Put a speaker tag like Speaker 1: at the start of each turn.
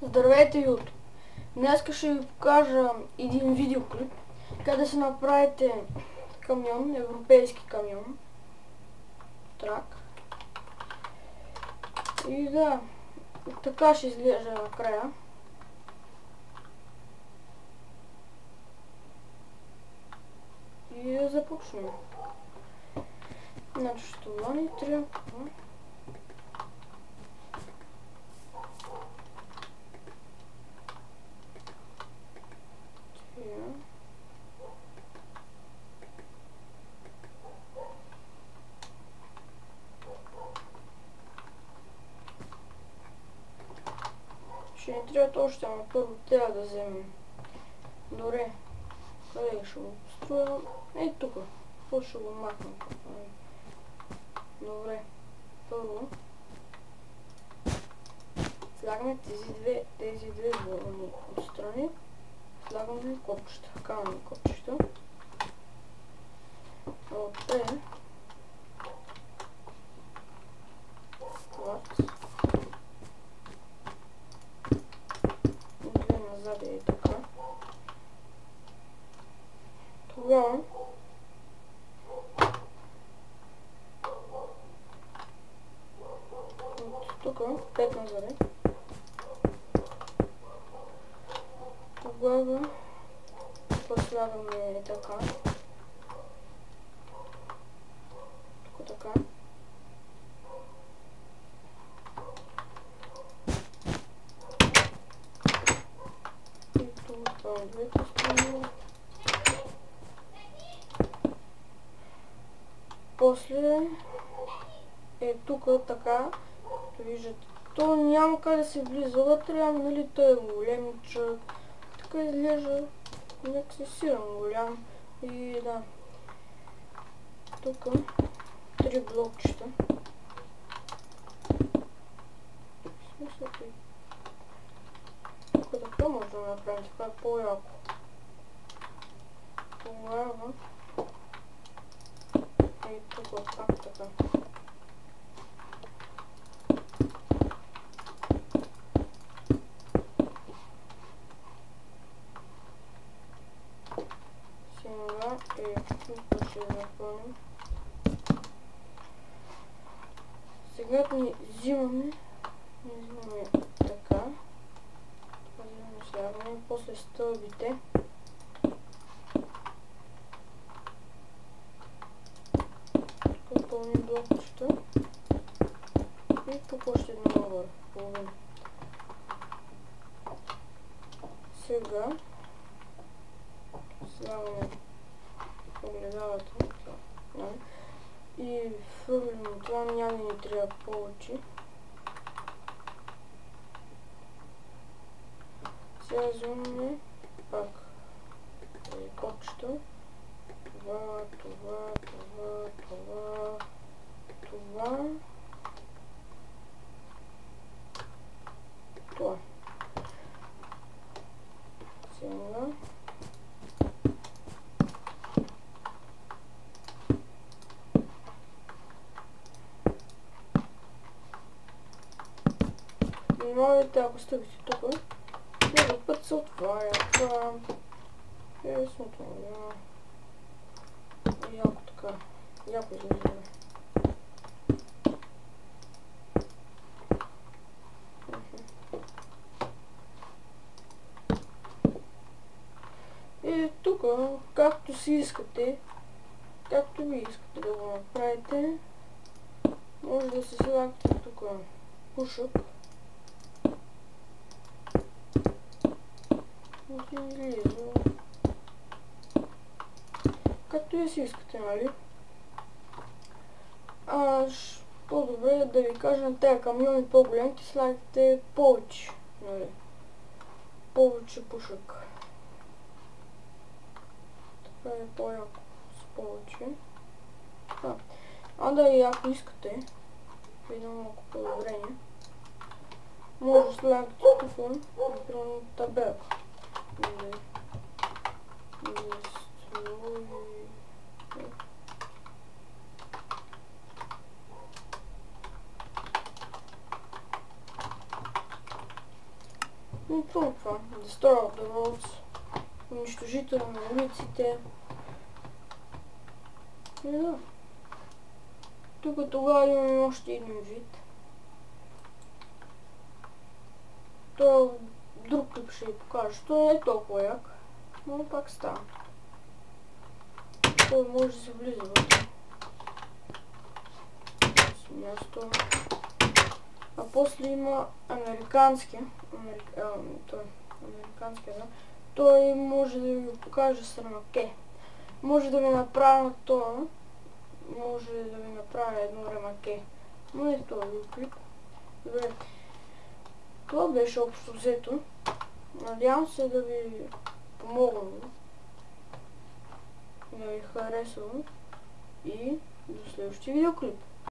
Speaker 1: Здравейте, YouTube! Днес ще ви покажа един видеоклип, как да се направите камион, европейски камион, трак. И да, така ще изглежда накрая. И да започнем. Значи това ни трябва. Ще ни трябва още, ама първо трябва да вземем. Добре, къде ще го построя? Ей тук. Какво ще го махнем? Добре, първо слагаме тези две вълни отстрани. Слагаме копчета, камъни копчета. Отпред плат. Две назад и така. Тогава от тук 5 назад. Тогава слагаме така. Тук така. И тук от двете страни. После тук така, като виждате, то няма как да се влиза вътре, ама нали той е големичък. Така изглежда някакси силен голям. И да. Тук 3 блокчета. В смисъл тук така може да направим, така е по-яко. Тогава и тук пак така. Сега тук ще запълним. Сега ни взимаме така. Взимаме слягаме, после стълбите. Тук пълним блокчета. И тук още едно нагоре. Половина. Сега слагаме огледалата и фърлим това, няма да ни трябва повече. Сега взимаме пак копчета. Това. Сега внимавайте, ако стъпите тук, много път се отваря. Това е ясното. Яко така. Яко изглежда. И тук, както си искате, както ви искате да го направите, може да се слагате тук пушък. Както и си искате, нали? По-добре е да ви кажа на тези камиони по-големите слагате повече, нали? Повече пушък. Така е по-яко с повече. Да и ако искате, видим малко подобрение, може да слагате тук, например, табелка. И това. Destroy of the roads. Унищожител на улиците. И да. Тук тогава имаме още един вид. Той друг клип ще ви покажа. Той не е толкова як, но пак става. Той може да се влиза вътре. С място. А после има американски. Американски, да. Той може да ви покаже с ремаке. Може да ви направя на това. Може да ви направя едно ремаке. Но не в този клип. Добре. Това беше общо взето. Надявам се да ви помогна. Да ви харесва. И до следващия видеоклип.